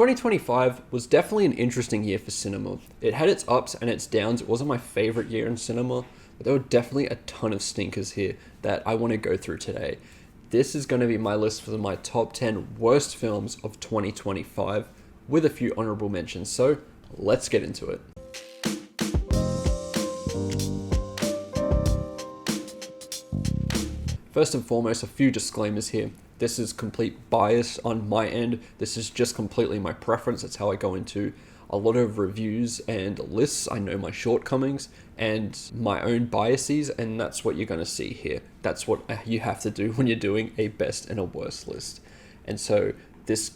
2025 was definitely an interesting year for cinema. It had its ups and its downs. It wasn't my favorite year in cinema, but there were definitely a ton of stinkers here that I want to go through today. This is going to be my list for my top 10 worst films of 2025 with a few honorable mentions. So let's get into it. First and foremost, a few disclaimers here. This is complete bias on my end. This is just completely my preference. That's how I go into a lot of reviews and lists. I know my shortcomings and my own biases, and that's what you're going to see here. That's what you have to do when you're doing a best and a worst list. And so this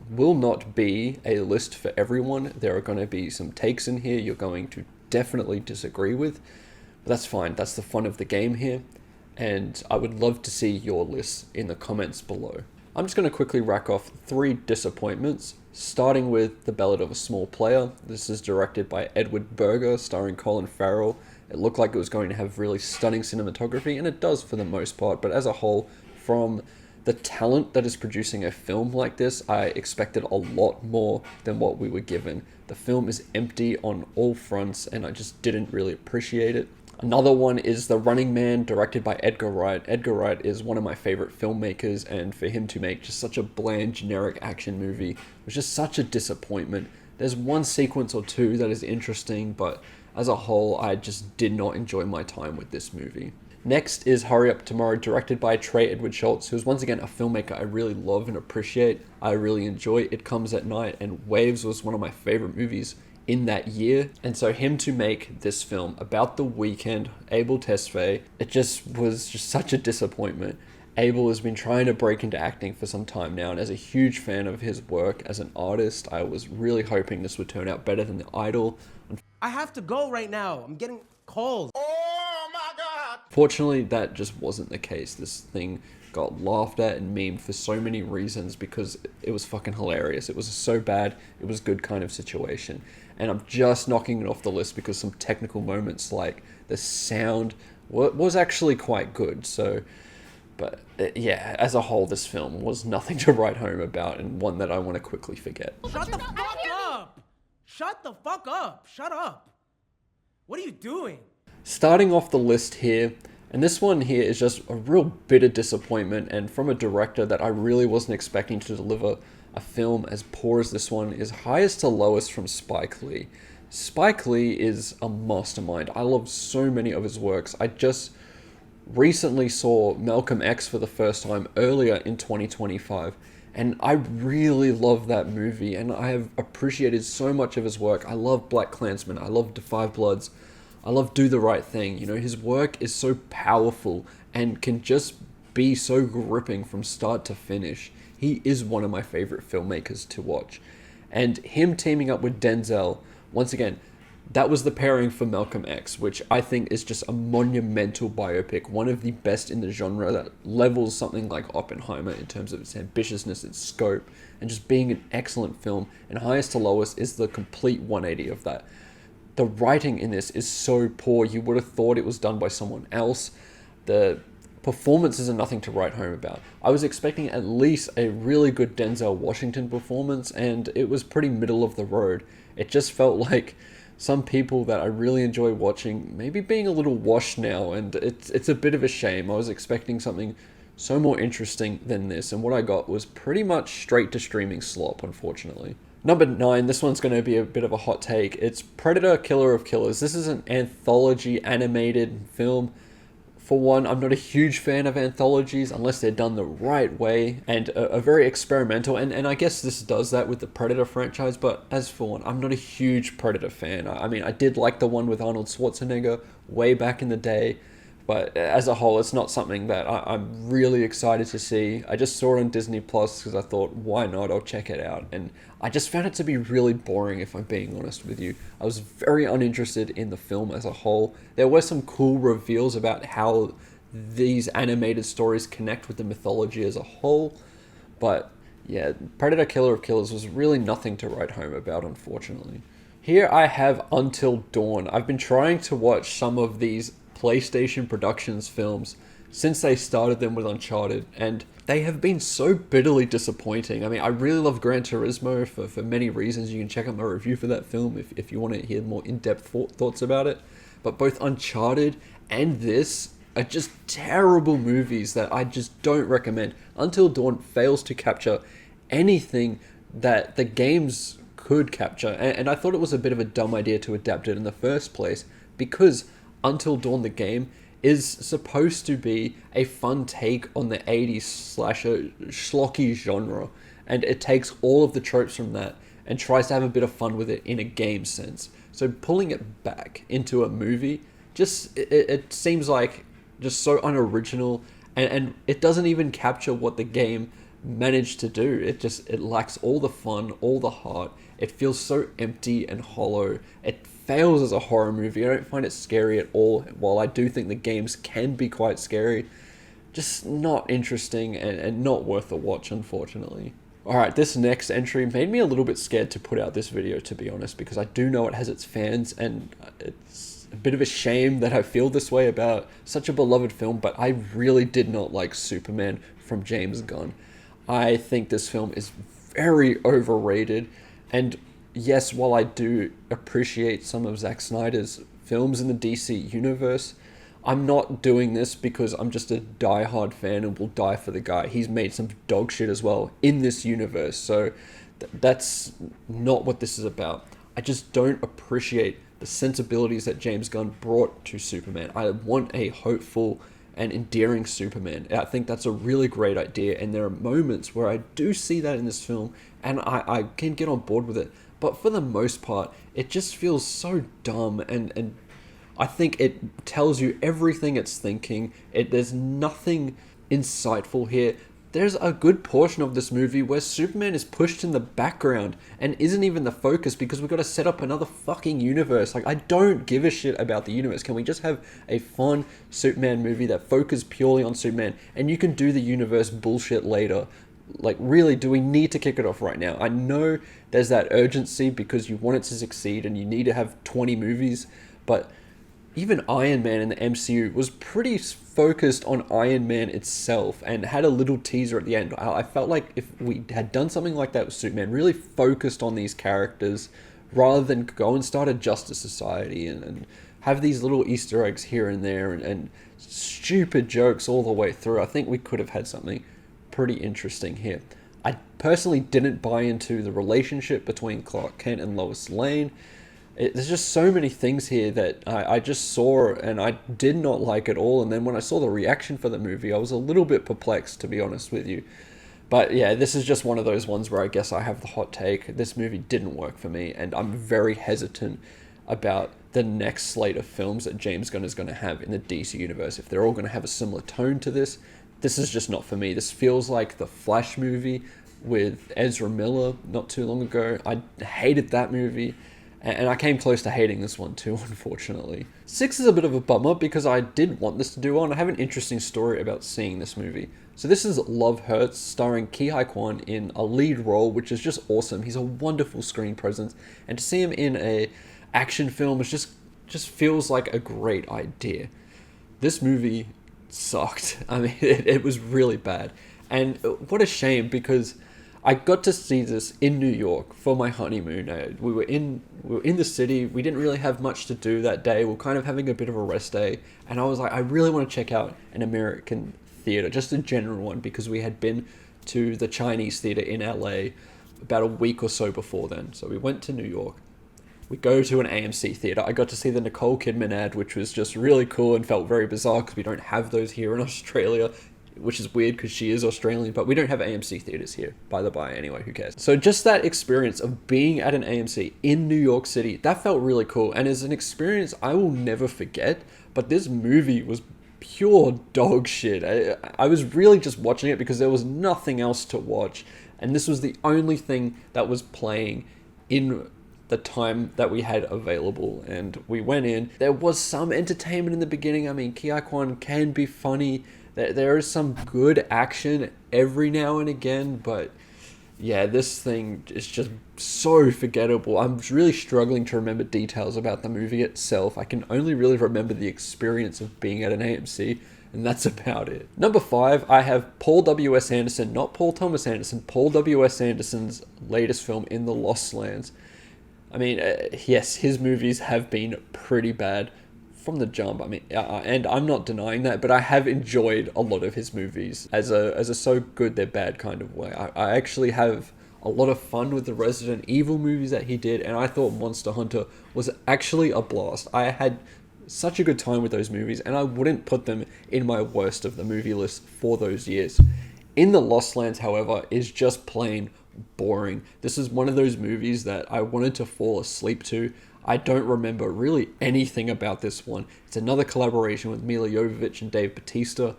will not be a list for everyone. There are going to be some takes in here you're going to definitely disagree with, but that's fine. That's the fun of the game here. And I would love to see your lists in the comments below. I'm just going to quickly rack off 3 disappointments, starting with The Ballad of a Small Player. This is directed by Edward Berger, starring Colin Farrell. It looked like it was going to have really stunning cinematography, and it does for the most part, but as a whole, from the talent that is producing a film like this, I expected a lot more than what we were given. The film is empty on all fronts, and I just didn't really appreciate it. Another one is The Running Man, directed by Edgar Wright. Edgar Wright is one of my favorite filmmakers, and for him to make just such a bland, generic action movie was just such a disappointment. There's one sequence or two that is interesting, but as a whole, I just did not enjoy my time with this movie. Next is Hurry Up Tomorrow, directed by Trey Edward Schultz, who's once again a filmmaker I really love and appreciate. I really enjoy It Comes at Night, and Waves was one of my favorite movies in that year. And so him to make this film about The Weeknd, Abel Tesfaye, it just was just such a disappointment. Abel has been trying to break into acting for some time now, and as a huge fan of his work as an artist, I was really hoping this would turn out better than The Idol. I have to go right now. I'm getting calls. Oh my God! Fortunately, that just wasn't the case. This thing got laughed at and memed for so many reasons because it was fucking hilarious. It was so bad, it was good kind of situation. And I'm just knocking it off the list because some technical moments like the sound was actually quite good. So, but yeah, as a whole, this film was nothing to write home about and one that I want to quickly forget. Shut the fuck up! Shut the fuck up! Shut up! What are you doing? Starting off the list here, and this one here is just a real bitter disappointment, and from a director that I really wasn't expecting to deliver a film as poor as this one, is Highest to Lowest from Spike Lee. Spike Lee is a mastermind. I love so many of his works. I just recently saw Malcolm X for the first time earlier in 2025, and I really love that movie, and I have appreciated so much of his work. I love Black Klansman. I love Defy Bloods. I love Do the Right Thing. You know, his work is so powerful and can just be so gripping from start to finish. He is one of my favorite filmmakers to watch. And him teaming up with Denzel, once again, that was the pairing for Malcolm X, which I think is just a monumental biopic, one of the best in the genre that levels something like Oppenheimer in terms of its ambitiousness, its scope, and just being an excellent film. And Highest to Lowest is the complete 180 of that. The writing in this is so poor, you would have thought it was done by someone else. The performances are nothing to write home about. I was expecting at least a really good Denzel Washington performance, and it was pretty middle of the road. It just felt like some people that I really enjoy watching maybe being a little washed now, and it's a bit of a shame. I was expecting something so more interesting than this, and what I got was pretty much straight to streaming slop, unfortunately. Number 9, this one's going to be a bit of a hot take. It's Predator, Killer of Killers. This is an anthology animated film. For one, I'm not a huge fan of anthologies unless they're done the right way and are very experimental. And I guess this does that with the Predator franchise, but as for one, I'm not a huge Predator fan. I mean, I did like the one with Arnold Schwarzenegger way back in the day, but as a whole, it's not something that I'm really excited to see. I just saw it on Disney Plus because I thought, why not? I'll check it out. And I just found it to be really boring, if I'm being honest with you. I was very uninterested in the film as a whole. There were some cool reveals about how these animated stories connect with the mythology as a whole. But yeah, Predator Killer of Killers was really nothing to write home about, unfortunately. Here I have Until Dawn. I've been trying to watch some of these PlayStation Productions films since they started them with Uncharted, and they have been so bitterly disappointing. I mean, I really love Gran Turismo for many reasons. You can check out my review for that film if you want to hear more in-depth thoughts about it. But both Uncharted and this are just terrible movies that I just don't recommend. Until Dawn fails to capture anything that the games could capture, and I thought it was a bit of a dumb idea to adapt it in the first place, because Until Dawn the game is supposed to be a fun take on the 80s slasher schlocky genre, and it takes all of the tropes from that and tries to have a bit of fun with it in a game sense. So pulling it back into a movie, just it seems like just so unoriginal, and it doesn't even capture what the game managed to do. It lacks all the fun, all the heart. It feels so empty and hollow. It fails as a horror movie. I don't find it scary at all, while I do think the games can be quite scary. Just not interesting and not worth a watch, unfortunately. Alright, this next entry made me a little bit scared to put out this video, to be honest, because I do know it has its fans, and it's a bit of a shame that I feel this way about such a beloved film, but I really did not like Superman from James Gunn. I think this film is very overrated, and yes, while I do appreciate some of Zack Snyder's films in the DC universe, I'm not doing this because I'm just a diehard fan and will die for the guy. He's made some dog shit as well in this universe, so that's not what this is about. I just don't appreciate the sensibilities that James Gunn brought to Superman. I want a hopeful and endearing Superman. I think that's a really great idea, and there are moments where I do see that in this film, and I can get on board with it. But for the most part, it just feels so dumb, and I think it tells you everything it's thinking. There's nothing insightful here. There's a good portion of this movie where Superman is pushed in the background and isn't even the focus because we've got to set up another fucking universe. Like, I don't give a shit about the universe. Can we just have a fun Superman movie that focuses purely on Superman, and you can do the universe bullshit later? Like, really, do we need to kick it off right now? I know there's that urgency because you want it to succeed and you need to have 20 movies, but even Iron Man in the MCU was pretty focused on Iron Man itself and had a little teaser at the end. I felt like if we had done something like that with Superman, really focused on these characters rather than go and start a Justice Society and have these little Easter eggs here and there and stupid jokes all the way through, I think we could have had something pretty interesting here. I personally didn't buy into the relationship between Clark Kent and Lois Lane. There's just so many things here that I just saw and I did not like at all. And then when I saw the reaction for the movie, I was a little bit perplexed, to be honest with you. But yeah, this is just one of those ones where I guess I have the hot take. This movie didn't work for me, and I'm very hesitant about the next slate of films that James Gunn is going to have in the DC universe. If they're all going to have a similar tone to this, this is just not for me. This feels like the Flash movie with Ezra Miller not too long ago. I hated that movie. And I came close to hating this one too, unfortunately. 6 is a bit of a bummer because I did want this to do well, and I have an interesting story about seeing this movie. So this is Love Hurts, starring Ki Hai Kwan in a lead role, which is just awesome. He's a wonderful screen presence, and to see him in a action film is just feels like a great idea. This movie sucked. I mean, it was really bad. And what a shame, because I got to see this in New York for my honeymoon. We were in the city. We didn't really have much to do that day. We were kind of having a bit of a rest day. And I was like, I really want to check out an American theater, just a general one, because we had been to the Chinese theater in LA about a week or so before then. So we went to New York. We go to an AMC theater. I got to see the Nicole Kidman ad, which was just really cool and felt very bizarre because we don't have those here in Australia, which is weird because she is Australian, but we don't have AMC theaters here, by the by, anyway, who cares? So just that experience of being at an AMC in New York City, that felt really cool, and is an experience I will never forget, but this movie was pure dog shit. I was really just watching it because there was nothing else to watch, and this was the only thing that was playing in the time that we had available, and we went in. There was some entertainment in the beginning. I mean, Ki Hai Kwan can be funny. There is some good action every now and again, but yeah, this thing is just so forgettable. I'm really struggling to remember details about the movie itself. I can only really remember the experience of being at an AMC and that's about it. Number 5, I have Paul W.S. Anderson, not Paul Thomas Anderson, Paul W.S. Anderson's latest film, In the Lost Lands. I mean, yes, his movies have been pretty bad from the jump. I mean, and I'm not denying that, but I have enjoyed a lot of his movies as a so good they're bad kind of way. I actually have a lot of fun with the Resident Evil movies that he did, and I thought Monster Hunter was actually a blast. I had such a good time with those movies, and I wouldn't put them in my worst of the movie list for those years. In the Lost Lands, however, is just plain boring. This is one of those movies that I wanted to fall asleep to. I don't remember really anything about this one. It's another collaboration with Mila Jovovich and Dave Bautista.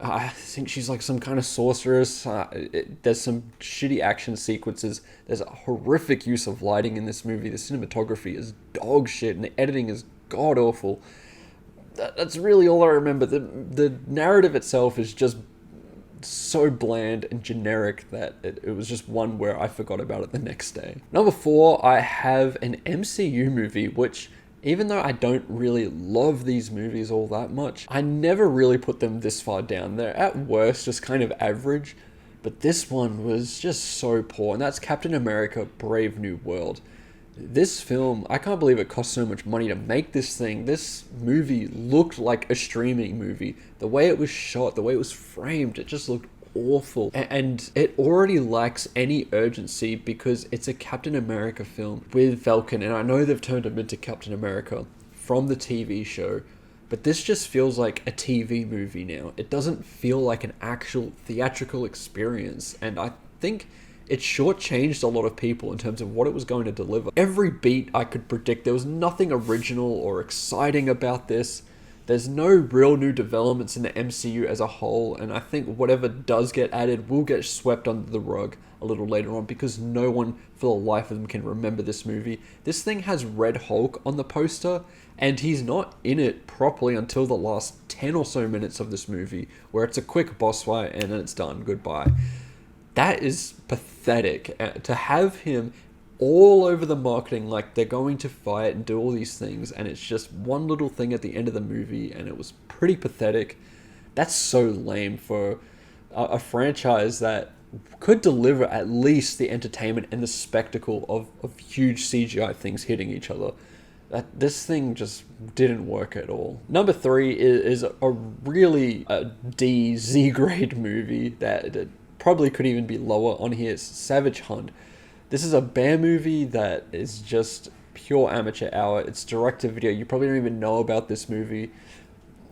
I think she's like some kind of sorceress. There's some shitty action sequences. There's a horrific use of lighting in this movie. The cinematography is dog shit, and the editing is god awful. That's really all I remember. The narrative itself is just so bland and generic that it was just one where I forgot about it the next day. Number 4, I have an MCU movie, which, even though I don't really love these movies all that much, I never really put them this far down. They're at worst just kind of average, but this one was just so poor, and that's Captain America: Brave New World. This film, I can't believe it cost so much money to make this thing. This movie looked like a streaming movie. The way it was shot, the way it was framed, it just looked awful. And it already lacks any urgency because it's a Captain America film with Falcon. And I know they've turned him into Captain America from the TV show, but this just feels like a TV movie now. It doesn't feel like an actual theatrical experience. And I think it shortchanged a lot of people in terms of what it was going to deliver. Every beat I could predict. There was nothing original or exciting about this. There's no real new developments in the MCU as a whole, and I think whatever does get added will get swept under the rug a little later on because no one for the life of them can remember this movie. This thing has Red Hulk on the poster, and he's not in it properly until the last 10 or so minutes of this movie, where it's a quick boss fight and then it's done. Goodbye. That is pathetic. To have him all over the marketing like they're going to fight and do all these things, and it's just one little thing at the end of the movie, and it was pretty pathetic. That's so lame for a franchise that could deliver at least the entertainment and the spectacle of huge CGI things hitting each other. This thing just didn't work at all. Number 3 is a really D, Z grade movie that probably could even be lower on here. It's Savage Hunt. This is a bear movie that is just pure amateur hour. It's direct to video. You probably don't even know about this movie.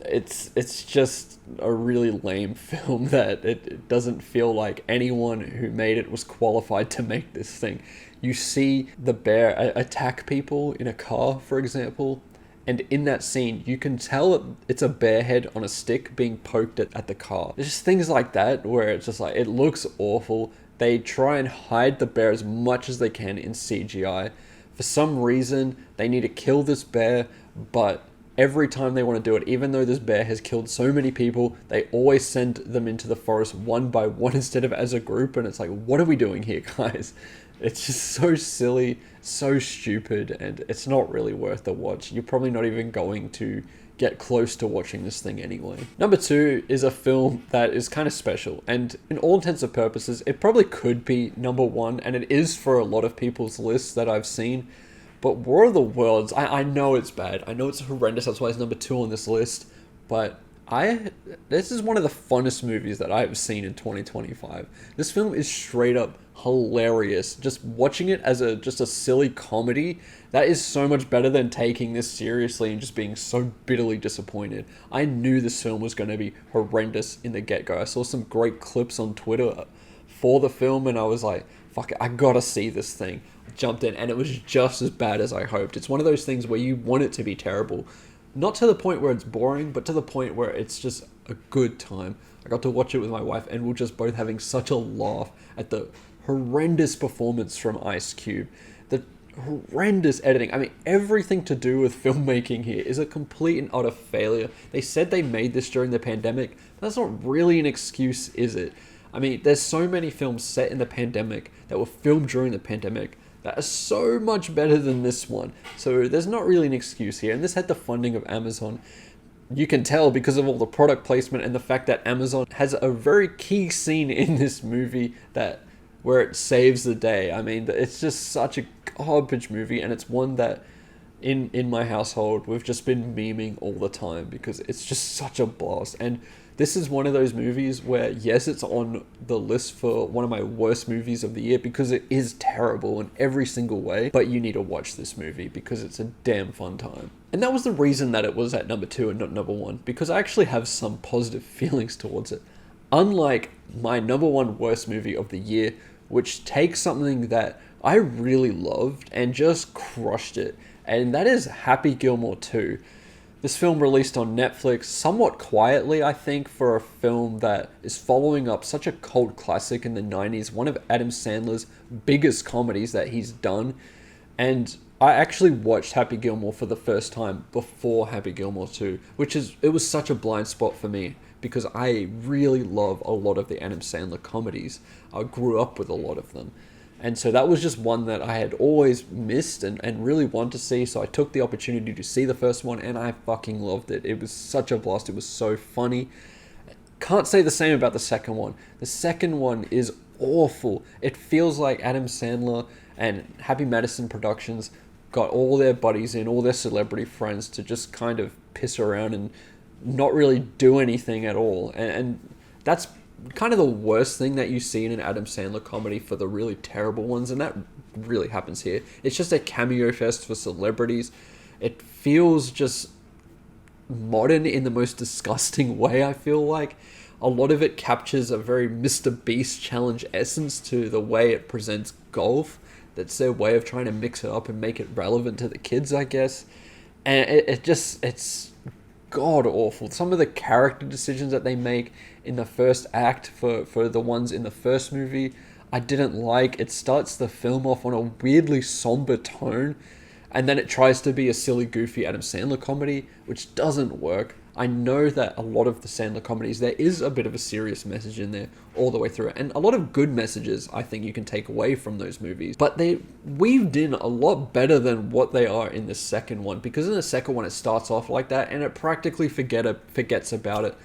It's just a really lame film that it doesn't feel like anyone who made it was qualified to make this thing. You see the bear attack people in a car, for example, and in that scene, you can tell it's a bear head on a stick being poked at the car. There's just things like that where it's just like, it looks awful. They try and hide the bear as much as they can in CGI. For some reason, they need to kill this bear, but every time they want to do it, even though this bear has killed so many people, they always send them into the forest one by one instead of as a group, and it's like, what are we doing here, guys? It's just so silly, so stupid, and it's not really worth the watch. You're probably not even going to get close to watching this thing anyway. Number 2 is a film that is kind of special, and in all intents and purposes, it probably could be number 1, and it is for a lot of people's lists that I've seen. But War of the Worlds, I know it's bad. I know it's horrendous. That's why it's number 2 on this list. But this is one of the funnest movies that I've seen in 2025. This film is straight up hilarious. Just watching it as just a silly comedy, that is so much better than taking this seriously and just being so bitterly disappointed. I knew this film was going to be horrendous in the get-go. I saw some great clips on Twitter for the film, and I was like, fuck it, I gotta see this thing. Jumped in, and it was just as bad as I hoped. It's one of those things where you want it to be terrible, not to the point where it's boring, but to the point where it's just a good time. I got to watch it with my wife, and we're just both having such a laugh at the horrendous performance from Ice Cube, the horrendous editing. I mean, everything to do with filmmaking here is a complete and utter failure. They said they made this during the pandemic, but that's not really an excuse, is it? I mean, there's so many films set in the pandemic that were filmed during the pandemic that are so much better than this one. So there's not really an excuse here. And this had the funding of Amazon. you can tell because of all the product placement and the fact that Amazon has a very key scene in this movie that where it saves the day. I mean, it's just such a garbage movie, and it's one that in my household we've just been memeing all the time because it's just such a blast. And this is one of those movies where, yes, it's on the list for one of my worst movies of the year because it is terrible in every single way, but you need to watch this movie because it's a damn fun time. And that was the reason that it was at number 2 and not number 1, because I actually have some positive feelings towards it. Unlike my number 1 worst movie of the year, which takes something that I really loved and just crushed it, and that is Happy Gilmore 2. This film released on Netflix somewhat quietly, I think, for a film that is following up such a cult classic in the 90s, one of Adam Sandler's biggest comedies that he's done. And I actually watched Happy Gilmore for the first time before Happy Gilmore 2, it was such a blind spot for me because I really love a lot of the Adam Sandler comedies. I grew up with a lot of them. And so that was just one that I had always missed and really wanted to see. So I took the opportunity to see the first one and I fucking loved it. It was such a blast. It was so funny. Can't say the same about the second one. The second one is awful. It feels like Adam Sandler and Happy Madison Productions got all their buddies in, all their celebrity friends to just kind of piss around and not really do anything at all. And that's kind of the worst thing that you see in an Adam Sandler comedy for the really terrible ones, and that really happens here. It's just a cameo fest for celebrities. It feels just modern in the most disgusting way, I feel like. A lot of it captures a very Mr. Beast challenge essence to the way it presents golf. That's their way of trying to mix it up and make it relevant to the kids, I guess. And it's god awful. Some of the character decisions that they make in the first act for the ones in the first movie, I didn't like. It starts the film off on a weirdly somber tone, and then it tries to be a silly, goofy Adam Sandler comedy, which doesn't work. I know that a lot of the Sandler comedies, there is a bit of a serious message in there all the way through, and a lot of good messages I think you can take away from those movies, but they weaved in a lot better than what they are in the second one, because in the second one it starts off like that and it practically forgets about it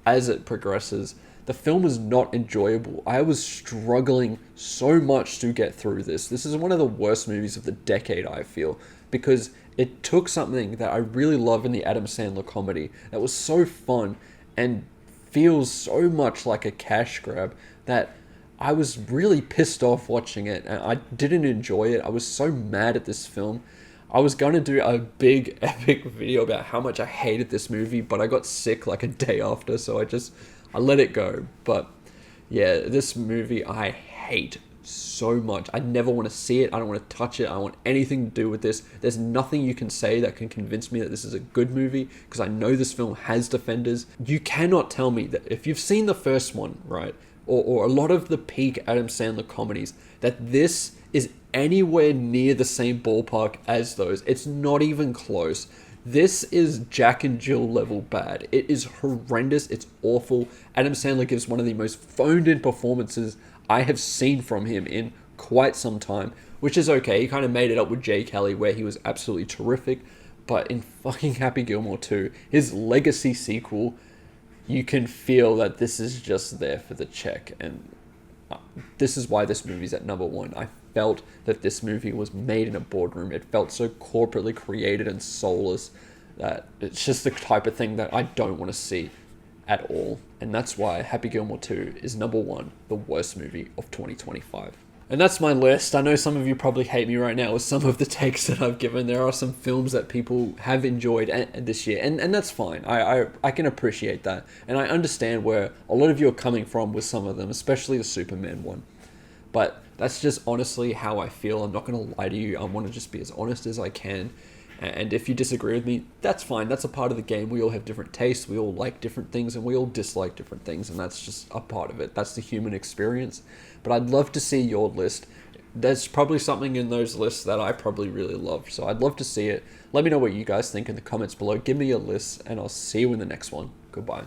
as it progresses. The film is not enjoyable. I was struggling so much to get through this. This is one of the worst movies of the decade, I feel, because it took something that I really love in the Adam Sandler comedy that was so fun and feels so much like a cash grab that I was really pissed off watching it, and I didn't enjoy it. I was so mad at this film. I was going to do a big epic video about how much I hated this movie, but I got sick like a day after, so I let it go. But yeah, this movie I hate so much. I never want to see it. I don't want to touch it. I don't want anything to do with this. There's nothing you can say that can convince me that this is a good movie, because I know this film has defenders. You cannot tell me that if you've seen the first one, right, or a lot of the peak Adam Sandler comedies, that this is anywhere near the same ballpark as those. It's not even close. This is Jack and Jill level bad. It is horrendous. It's awful. Adam Sandler gives one of the most phoned in performances I have seen from him in quite some time, which is okay. He kind of made it up with Jay Kelly, where he was absolutely terrific. But in fucking Happy Gilmore 2, his legacy sequel, you can feel that this is just there for the check. And this is why this movie's at number 1. I felt that this movie was made in a boardroom. It felt so corporately created and soulless that it's just the type of thing that I don't want to see at all. And that's why Happy Gilmore 2 is number 1, the worst movie of 2025. And that's my list. I know some of you probably hate me right now with some of the takes that I've given. There are some films that people have enjoyed this year, and that's fine. I can appreciate that. And I understand where a lot of you are coming from with some of them, especially the Superman one. But that's just honestly how I feel. I'm not going to lie to you. I want to just be as honest as I can. And if you disagree with me, that's fine. That's a part of the game. We all have different tastes. We all like different things, and we all dislike different things. And that's just a part of it. That's the human experience. But I'd love to see your list. There's probably something in those lists that I probably really love. So I'd love to see it. Let me know what you guys think in the comments below. Give me your list, and I'll see you in the next one. Goodbye.